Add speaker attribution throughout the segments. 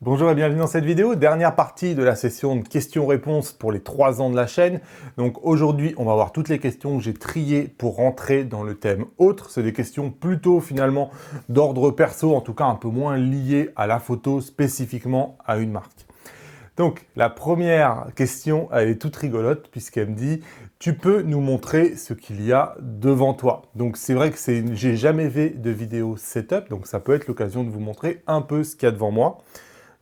Speaker 1: Bonjour et bienvenue dans cette vidéo, dernière partie de la session de questions-réponses pour les 3 ans de la chaîne. Donc aujourd'hui, on va voir toutes les questions que j'ai triées pour rentrer dans le thème autre. C'est des questions plutôt finalement d'ordre perso, en tout cas un peu moins liées à la photo, spécifiquement à une marque. Donc la première question, elle est toute rigolote puisqu'elle me dit « Tu peux nous montrer ce qu'il y a devant toi ?» Donc c'est vrai que j'ai jamais fait de vidéo setup, donc ça peut être l'occasion de vous montrer un peu ce qu'il y a devant moi.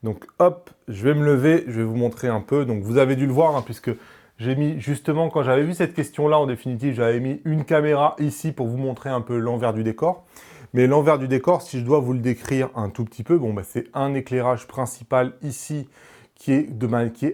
Speaker 1: Donc hop, je vais me lever, je vais vous montrer un peu. Donc vous avez dû le voir, hein, puisque j'ai mis justement, quand j'avais vu cette question-là, en définitive, j'avais mis une caméra ici pour vous montrer un peu l'envers du décor. Mais l'envers du décor, si je dois vous le décrire un tout petit peu, bon, bah, c'est un éclairage principal ici qui est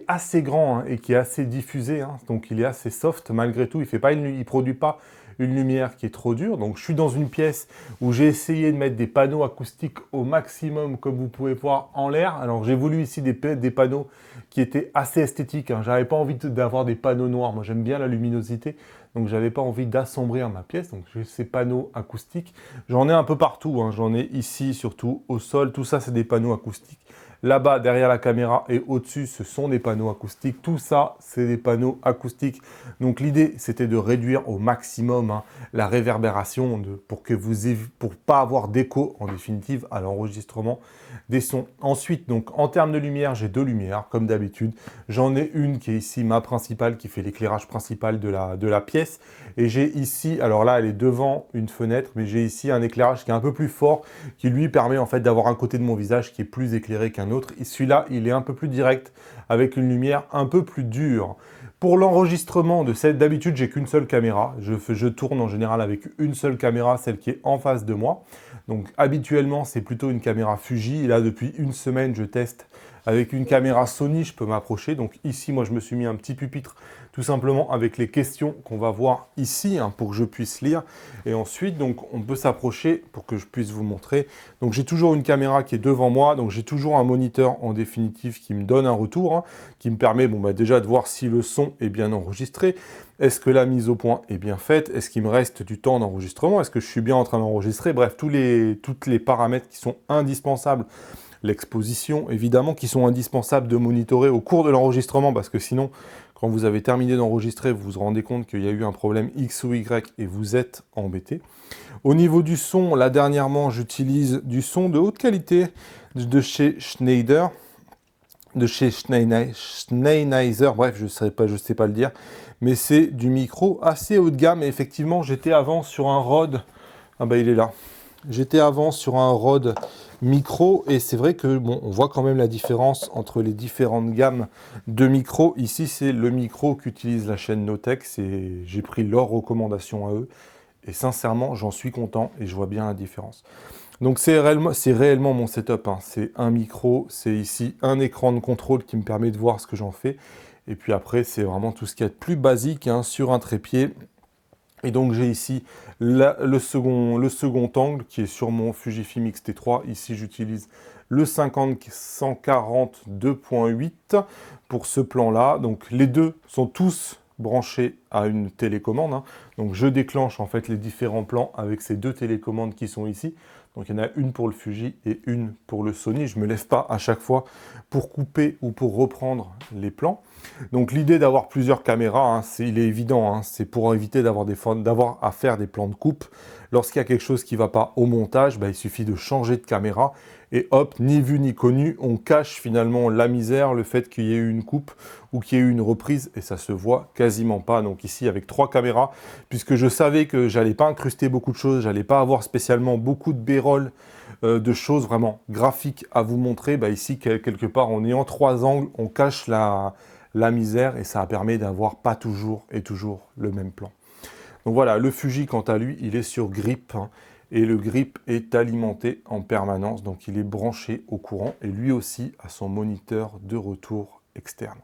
Speaker 1: assez grand hein, et qui est assez diffusé. Hein, donc il est assez soft malgré tout. Il ne produit pas une lumière qui est trop dure. Donc je suis dans une pièce où j'ai essayé de mettre des panneaux acoustiques au maximum, comme vous pouvez voir, en l'air. Alors j'ai voulu ici des panneaux qui étaient assez esthétiques. Hein. J'avais pas envie d'avoir des panneaux noirs. Moi j'aime bien la luminosité. Donc j'avais pas envie d'assombrir ma pièce. Donc j'ai ces panneaux acoustiques. J'en ai un peu partout. Hein. J'en ai ici, surtout au sol. Tout ça, c'est des panneaux acoustiques. Là-bas, derrière la caméra et au-dessus, ce sont des panneaux acoustiques. Tout ça, c'est des panneaux acoustiques. Donc l'idée, c'était de réduire au maximum hein, la réverbération pour pas avoir d'écho, en définitive, à l'enregistrement des sons. Ensuite, donc en termes de lumière, j'ai 2 lumières, comme d'habitude. J'en ai une qui est ici, ma principale, qui fait l'éclairage principal de la pièce. Et j'ai ici, alors là, elle est devant une fenêtre, mais j'ai ici un éclairage qui est un peu plus fort, qui lui permet en fait d'avoir un côté de mon visage qui est plus éclairé qu'un autre. Et celui-là, il est un peu plus direct, avec une lumière un peu plus dure. Pour l'enregistrement de cette, d'habitude, j'ai qu'une seule caméra. Je tourne en général avec une seule caméra, celle qui est en face de moi. Donc habituellement, c'est plutôt une caméra Fuji. Et là, depuis une semaine, je teste avec une caméra Sony, je peux m'approcher. Donc ici, moi, je me suis mis un petit pupitre, tout simplement avec les questions qu'on va voir ici, hein, pour que je puisse lire. Et ensuite, donc, on peut s'approcher pour que je puisse vous montrer. Donc j'ai toujours une caméra qui est devant moi. Donc j'ai toujours un moniteur, en définitive, qui me donne un retour, hein, qui me permet bon, bah, déjà de voir si le son est bien enregistré. Est-ce que la mise au point est bien faite? Est-ce qu'il me reste du temps d'enregistrement? Est-ce que je suis bien en train d'enregistrer? Bref, tous les paramètres qui sont indispensables. L'exposition, évidemment, qui sont indispensables de monitorer au cours de l'enregistrement, parce que sinon, quand vous avez terminé d'enregistrer, vous vous rendez compte qu'il y a eu un problème X ou Y et vous êtes embêté. Au niveau du son, là, dernièrement, j'utilise du son de haute qualité de chez Schneider, Sennheiser, bref, je sais pas le dire, mais c'est du micro assez haut de gamme. Et effectivement, j'étais avant sur un Rode, ah bah il est là. J'étais avant sur un Rode micro et c'est vrai que bon, on voit quand même la différence entre les différentes gammes de micros. Ici, c'est le micro qu'utilise la chaîne Notex et j'ai pris leurs recommandations à eux. Et sincèrement, j'en suis content et je vois bien la différence. Donc c'est réellement mon setup. Hein. C'est un micro, c'est ici un écran de contrôle qui me permet de voir ce que j'en fais. Et puis après, c'est vraiment tout ce qu'il y a de plus basique hein, sur un trépied. Et donc j'ai ici le second angle qui est sur mon Fujifilm X-T3. Ici j'utilise le 50-140 2.8 pour ce plan-là. Donc les deux sont tous branchés à une télécommande. Hein. Donc je déclenche en fait les différents plans avec ces 2 télécommandes qui sont ici. Donc il y en a une pour le Fuji et une pour le Sony. Je ne me lève pas à chaque fois pour couper ou pour reprendre les plans. Donc l'idée d'avoir plusieurs caméras, hein, il est évident, hein, c'est pour éviter d'avoir à faire des plans de coupe. Lorsqu'il y a quelque chose qui ne va pas au montage, bah, il suffit de changer de caméra et hop, ni vu ni connu, on cache finalement la misère, le fait qu'il y ait eu une coupe ou qu'il y ait eu une reprise et ça se voit quasiment pas. Donc ici avec 3 caméras, puisque je savais que j'allais pas incruster beaucoup de choses, j'allais pas avoir spécialement beaucoup de b-roll, de choses vraiment graphiques à vous montrer. Bah, ici quelque part en ayant 3 angles, on cache la misère et ça permet d'avoir pas toujours le même plan. Donc voilà, le Fuji quant à lui, il est sur grip hein, et le grip est alimenté en permanence, donc il est branché au courant et lui aussi a son moniteur de retour externe.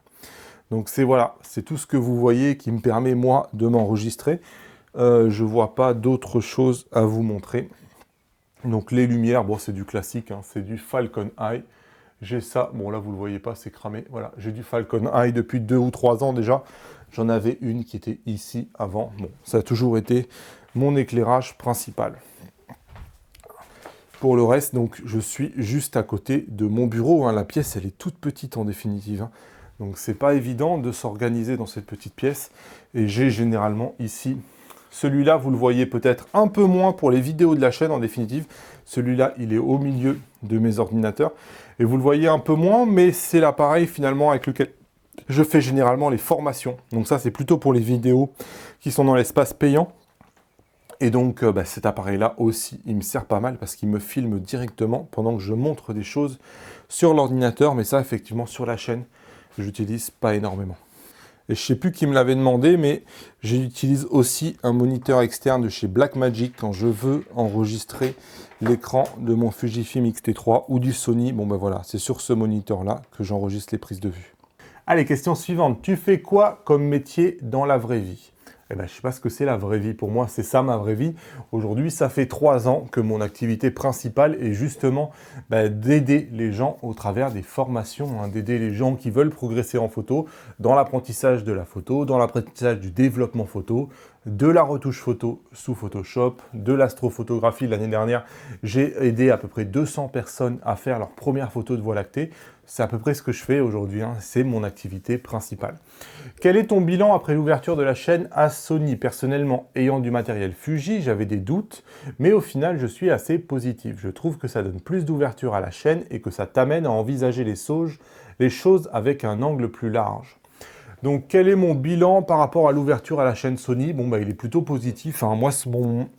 Speaker 1: Donc voilà, c'est tout ce que vous voyez qui me permet moi de m'enregistrer. Je vois pas d'autre chose à vous montrer. Donc les lumières, bon c'est du classique, hein, c'est du Falcon Eye. J'ai ça, bon là vous ne le voyez pas, c'est cramé. Voilà, j'ai du Falcon Eye depuis 2 ou 3 ans déjà. J'en avais une qui était ici avant. Bon, ça a toujours été mon éclairage principal. Pour le reste, donc, je suis juste à côté de mon bureau, hein. La pièce, elle est toute petite en définitive, hein. Donc, c'est pas évident de s'organiser dans cette petite pièce. Et j'ai généralement ici, celui-là, vous le voyez peut-être un peu moins pour les vidéos de la chaîne en définitive. Celui-là, il est au milieu de mes ordinateurs. Et vous le voyez un peu moins, mais c'est l'appareil finalement avec lequel je fais généralement les formations. Donc ça, c'est plutôt pour les vidéos qui sont dans l'espace payant. Et donc, cet appareil-là aussi, il me sert pas mal parce qu'il me filme directement pendant que je montre des choses sur l'ordinateur. Mais ça, effectivement, sur la chaîne, je n'utilise pas énormément. Et je ne sais plus qui me l'avait demandé, mais j'utilise aussi un moniteur externe de chez Blackmagic quand je veux enregistrer l'écran de mon Fujifilm X-T3 ou du Sony. Bon ben voilà, c'est sur ce moniteur-là que j'enregistre les prises de vue. Allez, question suivante. Tu fais quoi comme métier dans la vraie vie ? Eh ben, je ne sais pas ce que c'est la vraie vie. Pour moi, c'est ça ma vraie vie. Aujourd'hui, ça fait 3 ans que mon activité principale est justement d'aider les gens au travers des formations, hein, d'aider les gens qui veulent progresser en photo, dans l'apprentissage de la photo, dans l'apprentissage du développement photo, de la retouche photo sous Photoshop, de l'astrophotographie. L'année dernière, j'ai aidé à peu près 200 personnes à faire leur première photo de Voie lactée. C'est à peu près ce que je fais aujourd'hui, hein. C'est mon activité principale. Quel est ton bilan après l'ouverture de la chaîne à Sony? Personnellement, ayant du matériel Fuji, j'avais des doutes, mais au final, je suis assez positif. Je trouve que ça donne plus d'ouverture à la chaîne et que ça t'amène à envisager les choses avec un angle plus large. Donc, quel est mon bilan par rapport à l'ouverture à la chaîne Sony? Bon, il est plutôt positif, hein. Moi,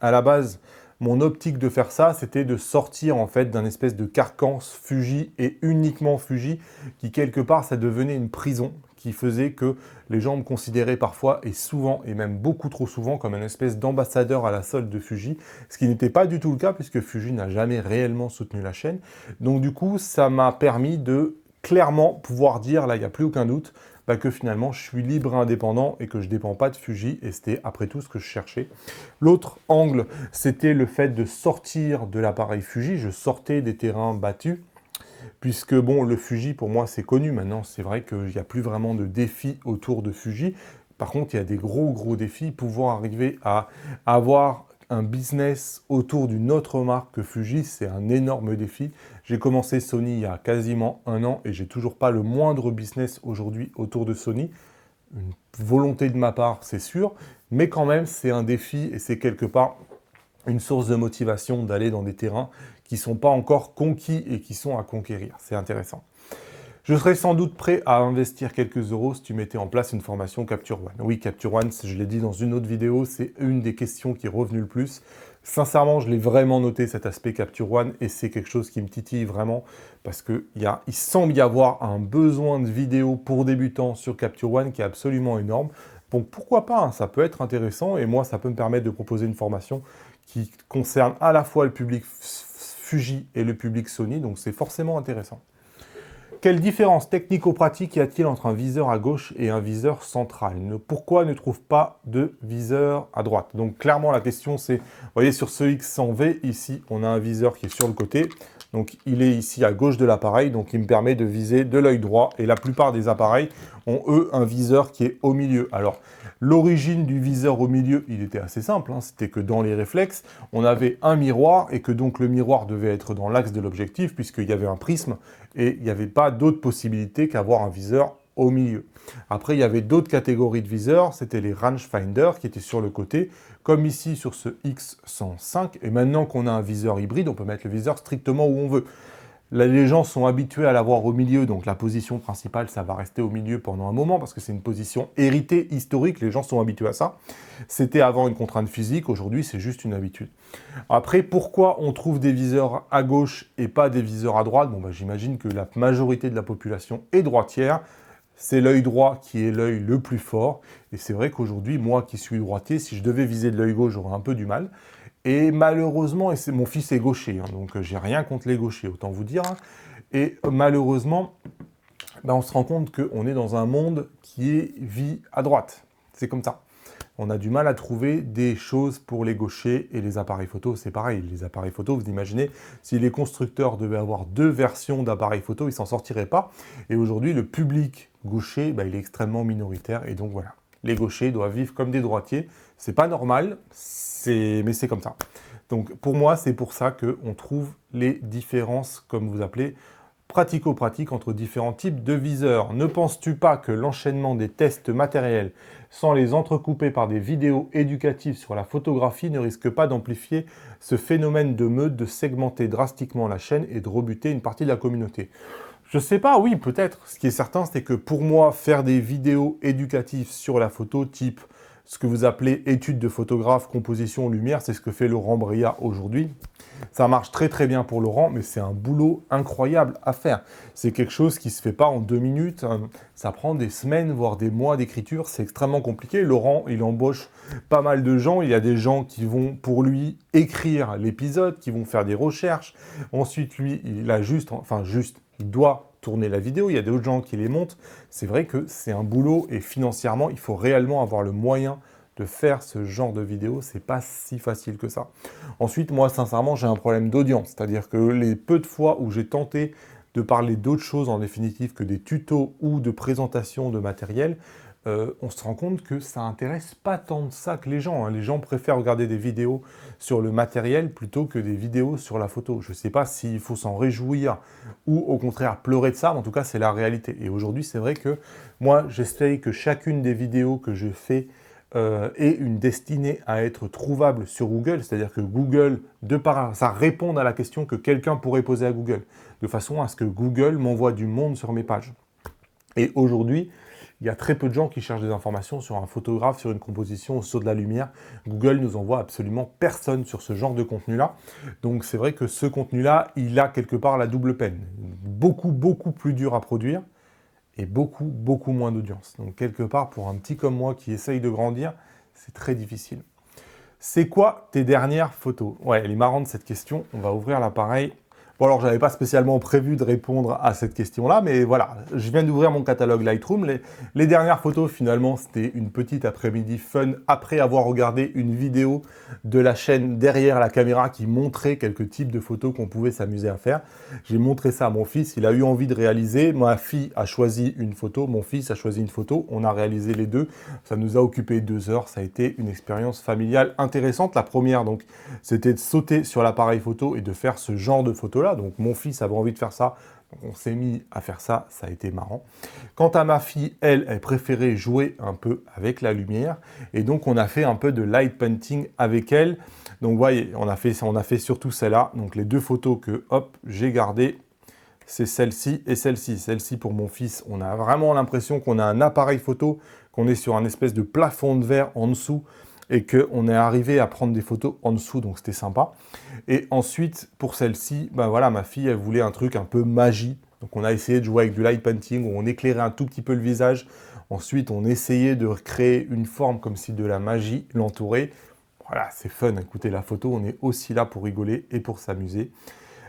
Speaker 1: à la base, mon optique de faire ça, c'était de sortir en fait d'un espèce de carcan Fuji et uniquement Fuji, qui quelque part, ça devenait une prison, qui faisait que les gens me considéraient parfois, et souvent, et même beaucoup trop souvent, comme une espèce d'ambassadeur à la solde de Fuji, ce qui n'était pas du tout le cas, puisque Fuji n'a jamais réellement soutenu la chaîne. Donc du coup, ça m'a permis de clairement pouvoir dire, là, il n'y a plus aucun doute, que finalement, je suis libre et indépendant et que je ne dépends pas de Fuji, et c'était après tout ce que je cherchais. L'autre angle, c'était le fait de sortir de l'appareil Fuji. Je sortais des terrains battus, puisque bon, le Fuji, pour moi, c'est connu. Maintenant, c'est vrai qu'il n'y a plus vraiment de défis autour de Fuji. Par contre, il y a des gros défis. Pouvoir arriver à avoir un business autour d'une autre marque que Fuji, c'est un énorme défi. J'ai commencé Sony il y a quasiment 1 an et j'ai toujours pas le moindre business aujourd'hui autour de Sony. Une volonté de ma part, c'est sûr, mais quand même, c'est un défi et c'est quelque part une source de motivation d'aller dans des terrains qui ne sont pas encore conquis et qui sont à conquérir. C'est intéressant. Je serais sans doute prêt à investir quelques euros si tu mettais en place une formation Capture One. Oui, Capture One, je l'ai dit dans une autre vidéo, c'est une des questions qui est revenue le plus. Sincèrement, je l'ai vraiment noté cet aspect Capture One et c'est quelque chose qui me titille vraiment parce qu'il semble y avoir un besoin de vidéos pour débutants sur Capture One qui est absolument énorme. Donc pourquoi pas, hein, ça peut être intéressant et moi, ça peut me permettre de proposer une formation qui concerne à la fois le public Fuji et le public Sony, donc c'est forcément intéressant. Quelle différence technico-pratique y a-t-il entre un viseur à gauche et un viseur central? Pourquoi ne trouve pas de viseur à droite? Donc clairement la question c'est, vous voyez sur ce X100V, ici on a un viseur qui est sur le côté, donc il est ici à gauche de l'appareil, donc il me permet de viser de l'œil droit, et la plupart des appareils ont eux un viseur qui est au milieu. Alors l'origine du viseur au milieu, il était assez simple, hein, c'était que dans les réflexes, on avait un miroir, et que donc le miroir devait être dans l'axe de l'objectif, puisqu'il y avait un prisme, et il n'y avait pas d'autre possibilité qu'avoir un viseur au milieu. Après, il y avait d'autres catégories de viseurs, c'était les rangefinder qui étaient sur le côté, comme ici sur ce X105. Et maintenant qu'on a un viseur hybride, on peut mettre le viseur strictement où on veut. Là, les gens sont habitués à l'avoir au milieu, donc la position principale, ça va rester au milieu pendant un moment, parce que c'est une position héritée, historique, les gens sont habitués à ça. C'était avant une contrainte physique, aujourd'hui c'est juste une habitude. Après, pourquoi on trouve des viseurs à gauche et pas des viseurs à droite? Bon, j'imagine que la majorité de la population est droitière, c'est l'œil droit qui est l'œil le plus fort, et c'est vrai qu'aujourd'hui, moi qui suis droitier, si je devais viser de l'œil gauche, j'aurais un peu du mal. Et malheureusement, mon fils est gaucher, hein, donc j'ai rien contre les gauchers, autant vous dire. Hein. Et malheureusement, on se rend compte qu'on est dans un monde qui vit à droite. C'est comme ça. On a du mal à trouver des choses pour les gauchers et les appareils photo, c'est pareil. Les appareils photo, vous imaginez, si les constructeurs devaient avoir 2 versions d'appareils photo, ils ne s'en sortiraient pas. Et aujourd'hui, le public gaucher, il est extrêmement minoritaire. Et donc voilà, les gauchers doivent vivre comme des droitiers. C'est pas normal, mais c'est comme ça. Donc pour moi, c'est pour ça qu'on trouve les différences, comme vous appelez, pratico-pratiques entre différents types de viseurs. Ne penses-tu pas que l'enchaînement des tests matériels sans les entrecouper par des vidéos éducatives sur la photographie ne risque pas d'amplifier ce phénomène de meute, de segmenter drastiquement la chaîne et de rebuter une partie de la communauté? Je sais pas, oui, peut-être. Ce qui est certain, c'est que pour moi, faire des vidéos éducatives sur la photo, type ce que vous appelez études de photographe, composition, lumière, c'est ce que fait Laurent Briat aujourd'hui. Ça marche très très bien pour Laurent, mais c'est un boulot incroyable à faire. C'est quelque chose qui ne se fait pas en 2 minutes. Ça prend des semaines, voire des mois d'écriture. C'est extrêmement compliqué. Laurent, il embauche pas mal de gens. Il y a des gens qui vont, pour lui, écrire l'épisode, qui vont faire des recherches. Ensuite, lui, il doit tourner la vidéo. Il y a d'autres gens qui les montent. C'est vrai que c'est un boulot et financièrement, il faut réellement avoir le moyen de faire ce genre de vidéo, c'est pas si facile que ça. Ensuite, moi, sincèrement, j'ai un problème d'audience. C'est-à-dire que les peu de fois où j'ai tenté de parler d'autre chose, en définitive, que des tutos ou de présentation de matériel, on se rend compte que ça intéresse pas tant de ça que les gens. Les gens préfèrent regarder des vidéos sur le matériel plutôt que des vidéos sur la photo. Je ne sais pas s'il faut s'en réjouir ou au contraire pleurer de ça, mais en tout cas, c'est la réalité. Et aujourd'hui, c'est vrai que moi, j'essaye que chacune des vidéos que je fais et une destinée à être trouvable sur Google, c'est-à-dire que Google, ça réponde à la question que quelqu'un pourrait poser à Google, de façon à ce que Google m'envoie du monde sur mes pages. Et aujourd'hui, il y a très peu de gens qui cherchent des informations sur un photographe, sur une composition, sur de la lumière. Google nous envoie absolument personne sur ce genre de contenu-là. Donc c'est vrai que ce contenu-là, il a quelque part la double peine. Beaucoup, beaucoup plus dur à produire, et beaucoup, beaucoup moins d'audience. Donc quelque part, pour un petit comme moi qui essaye de grandir, c'est très difficile. C'est quoi tes dernières photos? Ouais, elle est marrante cette question. On va ouvrir l'appareil. Bon alors, je n'avais pas spécialement prévu de répondre à cette question-là, mais voilà, je viens d'ouvrir mon catalogue Lightroom. Les dernières photos, finalement, c'était une petite après-midi fun après avoir regardé une vidéo de la chaîne derrière la caméra qui montrait quelques types de photos qu'on pouvait s'amuser à faire. J'ai montré ça à mon fils, il a eu envie de réaliser. Ma fille a choisi une photo, mon fils a choisi une photo. On a réalisé les deux. Ça nous a occupé 2 heures. Ça a été une expérience familiale intéressante. La première, donc, c'était de sauter sur l'appareil photo et de faire ce genre de photos-là. Donc mon fils avait envie de faire ça, donc on s'est mis à faire ça, ça a été marrant. Quant à ma fille, elle préférait jouer un peu avec la lumière, et donc on a fait un peu de light painting avec elle. Donc vous voyez, on a fait surtout celle-là, donc les 2 photos que, hop, j'ai gardées, c'est celle-ci et celle-ci. Celle-ci pour mon fils, on a vraiment l'impression qu'on a un appareil photo, qu'on est sur un espèce de plafond de verre en dessous, et qu'on est arrivé à prendre des photos en dessous, donc c'était sympa. Et ensuite, pour celle-ci, ben voilà, ma fille, elle voulait un truc un peu magie. Donc on a essayé de jouer avec du light painting, où on éclairait un tout petit peu le visage. Ensuite, on essayait de recréer une forme comme si de la magie l'entourait. Voilà, c'est fun, écoutez, la photo, on est aussi là pour rigoler et pour s'amuser.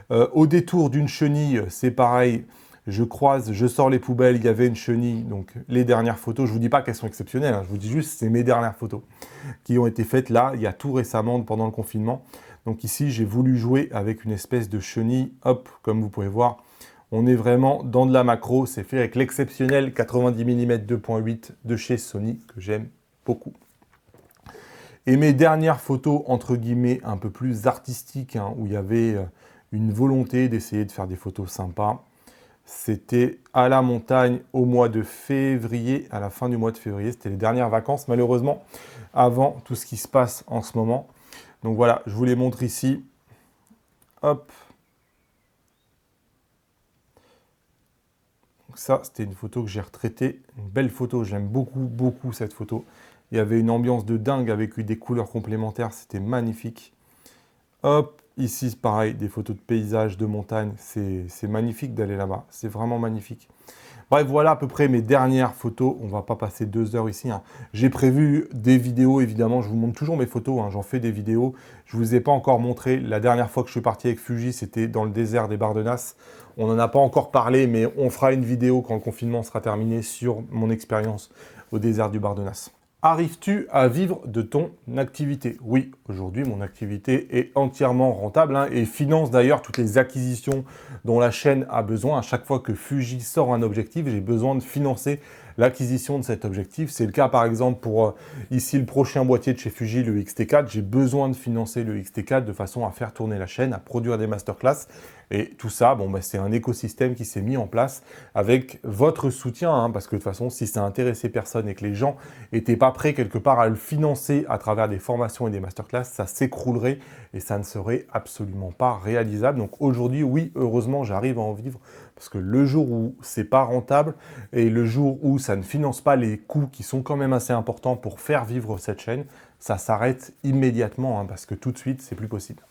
Speaker 1: Au détour d'une chenille, c'est pareil. Je sors les poubelles, il y avait une chenille, donc les dernières photos, je ne vous dis pas qu'elles sont exceptionnelles, je vous dis juste c'est mes dernières photos qui ont été faites là, il y a tout récemment pendant le confinement. Donc ici, j'ai voulu jouer avec une espèce de chenille, hop, comme vous pouvez voir, on est vraiment dans de la macro, c'est fait avec l'exceptionnel 90 mm 2.8 de chez Sony, que j'aime beaucoup. Et mes dernières photos, entre guillemets, un peu plus artistiques, où il y avait une volonté d'essayer de faire des photos sympas, c'était à la montagne au mois de février, à la fin du mois de février. C'était les dernières vacances, malheureusement, avant tout ce qui se passe en ce moment. Donc voilà, je vous les montre ici. Hop. Donc ça, c'était une photo que j'ai retraitée. Une belle photo, j'aime beaucoup, beaucoup cette photo. Il y avait une ambiance de dingue avec des couleurs complémentaires. C'était magnifique. Hop. Ici, pareil, des photos de paysages, de montagne. C'est magnifique d'aller là-bas. C'est vraiment magnifique. Bref, voilà à peu près mes dernières photos. On ne va pas passer 2 heures ici. J'ai prévu des vidéos, évidemment. Je vous montre toujours mes photos. J'en fais des vidéos. Je ne vous ai pas encore montré. La dernière fois que je suis parti avec Fuji, c'était dans le désert des Bardenas. On n'en a pas encore parlé, mais on fera une vidéo quand le confinement sera terminé sur mon expérience au désert du Bardenas. Arrives-tu à vivre de ton activité? Oui, aujourd'hui, mon activité est entièrement rentable et finance d'ailleurs toutes les acquisitions dont la chaîne a besoin. À chaque fois que Fuji sort un objectif, j'ai besoin de financer l'acquisition de cet objectif. C'est le cas par exemple pour ici le prochain boîtier de chez Fuji, le XT4. J'ai besoin de financer le XT4 de façon à faire tourner la chaîne, à produire des masterclass. Et tout ça, bon, bah, c'est un écosystème qui s'est mis en place avec votre soutien, hein, parce que de toute façon, si ça intéressait personne et que les gens n'étaient pas prêts quelque part à le financer à travers des formations et des masterclass, ça s'écroulerait et ça ne serait absolument pas réalisable. Donc aujourd'hui, oui, heureusement, j'arrive à en vivre parce que le jour où c'est pas rentable et le jour où ça ne finance pas les coûts qui sont quand même assez importants pour faire vivre cette chaîne, ça s'arrête immédiatement, hein, parce que tout de suite, c'est plus possible.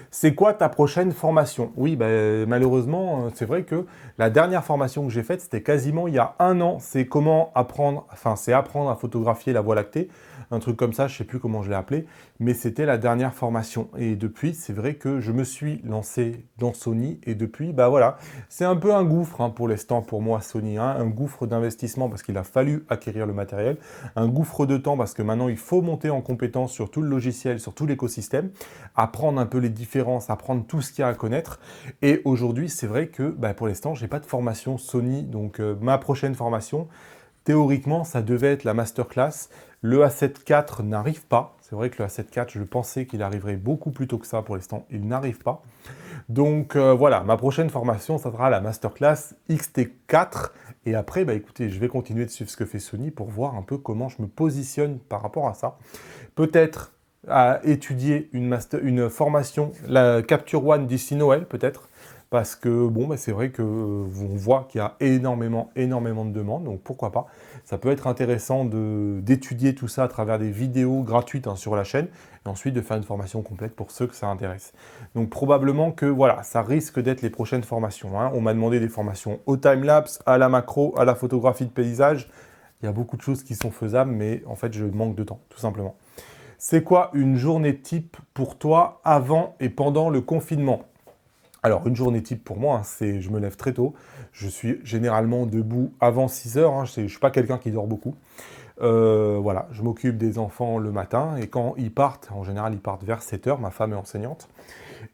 Speaker 1: C'est quoi ta prochaine formation? Oui, malheureusement, c'est vrai que la dernière formation que j'ai faite, c'était quasiment il y a 1 an. C'est comment apprendre, c'est apprendre à photographier la Voie lactée. Un truc comme ça, je ne sais plus comment je l'ai appelé, mais c'était la dernière formation. Et depuis, c'est vrai que je me suis lancé dans Sony et depuis, bah voilà, c'est un peu un gouffre, hein, pour l'instant pour moi Sony, hein, un gouffre d'investissement parce qu'il a fallu acquérir le matériel, un gouffre de temps parce que maintenant il faut monter en compétence sur tout le logiciel, sur tout l'écosystème, apprendre un peu les différences, apprendre tout ce qu'il y a à connaître. Et aujourd'hui, c'est vrai que pour l'instant, je n'ai pas de formation Sony, donc ma prochaine formation, théoriquement, ça devait être la masterclass. Le A7 IV n'arrive pas. C'est vrai que le A7 IV, je pensais qu'il arriverait beaucoup plus tôt que ça. Pour l'instant, il n'arrive pas. Donc voilà, ma prochaine formation, ça sera la masterclass XT4. Et après, écoutez, je vais continuer de suivre ce que fait Sony pour voir un peu comment je me positionne par rapport à ça. Peut-être à étudier une formation, la Capture One d'ici Noël, peut-être. Parce que, c'est vrai qu'on voit qu'il y a énormément de demandes, donc pourquoi pas. Ça peut être intéressant d'étudier tout ça à travers des vidéos gratuites, hein, sur la chaîne, et ensuite de faire une formation complète pour ceux que ça intéresse. Donc probablement que, voilà, ça risque d'être les prochaines formations, hein. On m'a demandé des formations au timelapse, à la macro, à la photographie de paysage. Il y a beaucoup de choses qui sont faisables, mais en fait, je manque de temps, tout simplement. C'est quoi une journée type pour toi avant et pendant le confinement? Alors, une journée type pour moi, hein, c'est je me lève très tôt. Je suis généralement debout avant 6 heures. Hein, je ne suis pas quelqu'un qui dort beaucoup. Voilà, je m'occupe des enfants le matin et quand ils partent, en général, ils partent vers 7 heures. Ma femme est enseignante.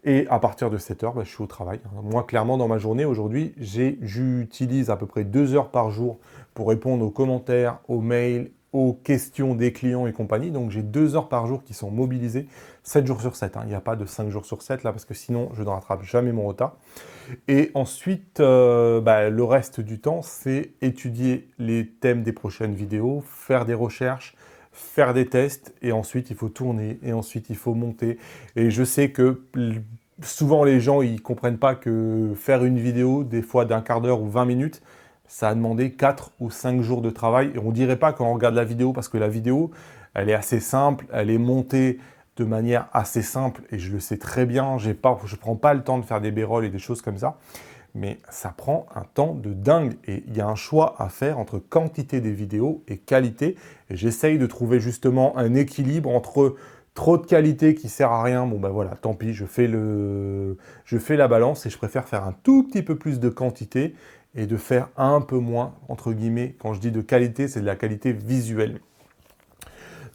Speaker 1: Et à partir de 7 heures, je suis au travail. Moi, clairement, dans ma journée, aujourd'hui, j'utilise à peu près 2 heures par jour pour répondre aux commentaires, aux mails, aux questions des clients et compagnie. Donc, j'ai 2 heures par jour qui sont mobilisées 7 jours sur 7. Hein. Il n'y a pas de 5 jours sur 7 là, parce que sinon, je ne rattrape jamais mon retard. Et ensuite, le reste du temps, c'est étudier les thèmes des prochaines vidéos, faire des recherches, faire des tests, et ensuite, il faut tourner, et ensuite, il faut monter. Et je sais que souvent, les gens, ils ne comprennent pas que faire une vidéo, des fois d'un quart d'heure ou 20 minutes, ça a demandé 4 ou 5 jours de travail. Et on ne dirait pas quand on regarde la vidéo, parce que la vidéo, elle est assez simple, elle est montée de manière assez simple, et je le sais très bien, je ne prends pas le temps de faire des b-rolls et des choses comme ça, mais ça prend un temps de dingue, et il y a un choix à faire entre quantité des vidéos et qualité, et j'essaye de trouver justement un équilibre entre trop de qualité qui sert à rien, voilà, tant pis, je fais la balance, et je préfère faire un tout petit peu plus de quantité, et de faire un peu moins, entre guillemets, quand je dis de qualité, c'est de la qualité visuelle.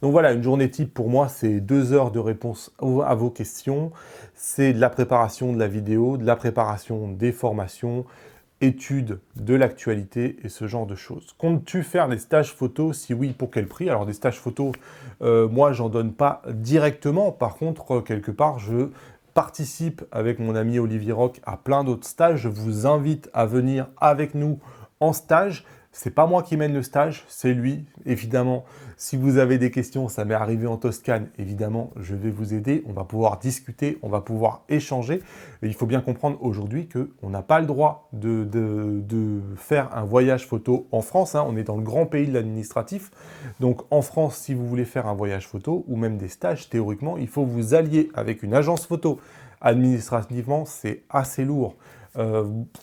Speaker 1: Donc voilà, une journée type pour moi, c'est 2 heures de réponse à vos questions, c'est de la préparation de la vidéo, de la préparation des formations, études de l'actualité et ce genre de choses. Comptes-tu faire des stages photos? Si oui, pour quel prix? Alors des stages photos, moi, j'en donne pas directement. Par contre, quelque part, je participe avec mon ami Olivier Roch à plein d'autres stages. Je vous invite à venir avec nous en stage. C'est pas moi qui mène le stage, c'est lui, évidemment. Si vous avez des questions, ça m'est arrivé en Toscane, évidemment, je vais vous aider. On va pouvoir discuter, on va pouvoir échanger. Et il faut bien comprendre aujourd'hui qu'on n'a pas le droit de faire un voyage photo en France, hein. On est dans le grand pays de l'administratif. Donc en France, si vous voulez faire un voyage photo ou même des stages, théoriquement, il faut vous allier avec une agence photo. Administrativement, c'est assez lourd.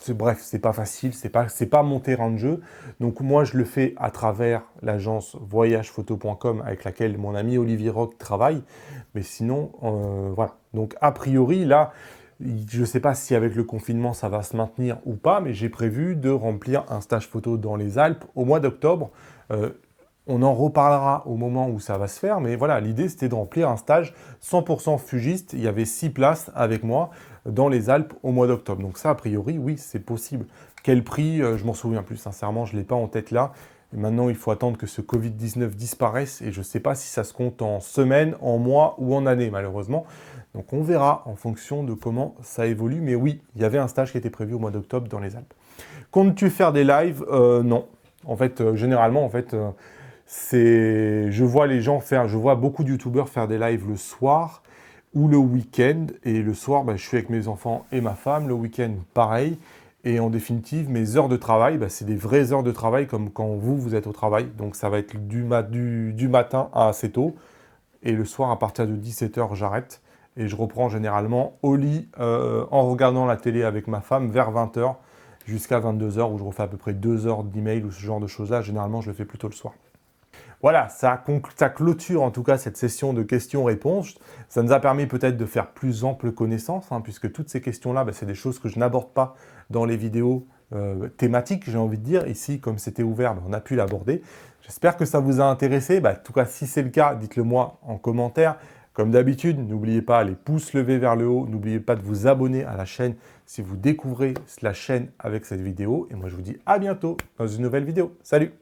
Speaker 1: Bref, c'est pas facile, c'est pas mon terrain de jeu. Donc moi, je le fais à travers l'agence voyagephoto.com avec laquelle mon ami Olivier Roch travaille. Mais sinon, voilà. Donc a priori, là, je ne sais pas si avec le confinement, ça va se maintenir ou pas, mais j'ai prévu de remplir un stage photo dans les Alpes au mois d'octobre. On en reparlera au moment où ça va se faire, mais voilà, l'idée c'était de remplir un stage 100% fugiste. Il y avait 6 places avec moi dans les Alpes au mois d'octobre. Donc ça, a priori, oui, c'est possible. Quel prix? Je m'en souviens plus, sincèrement, je ne l'ai pas en tête là. Et maintenant, il faut attendre que ce Covid-19 disparaisse et je ne sais pas si ça se compte en semaines, en mois ou en années, malheureusement. Donc on verra en fonction de comment ça évolue. Mais oui, il y avait un stage qui était prévu au mois d'octobre dans les Alpes. Comptes-tu faire des lives? Non. En fait, généralement, en fait, je vois les gens faire, je vois beaucoup de youtubeurs faire des lives le soir ou le week-end. Et le soir, je suis avec mes enfants et ma femme. Le week-end, pareil. Et en définitive, mes heures de travail, c'est des vraies heures de travail comme quand vous êtes au travail. Donc ça va être du matin à assez tôt. Et le soir, à partir de 17h, j'arrête. Et je reprends généralement au lit en regardant la télé avec ma femme vers 20h jusqu'à 22h où je refais à peu près 2 heures d'email ou ce genre de choses-là. Généralement, je le fais plutôt le soir. Voilà, ça clôture en tout cas cette session de questions-réponses. Ça nous a permis peut-être de faire plus ample connaissance, puisque toutes ces questions-là, c'est des choses que je n'aborde pas dans les vidéos thématiques, j'ai envie de dire. Ici, comme c'était ouvert, on a pu l'aborder. J'espère que ça vous a intéressé. En tout cas, si c'est le cas, dites-le moi en commentaire. Comme d'habitude, n'oubliez pas les pouces levés vers le haut. N'oubliez pas de vous abonner à la chaîne si vous découvrez la chaîne avec cette vidéo. Et moi, je vous dis à bientôt dans une nouvelle vidéo. Salut!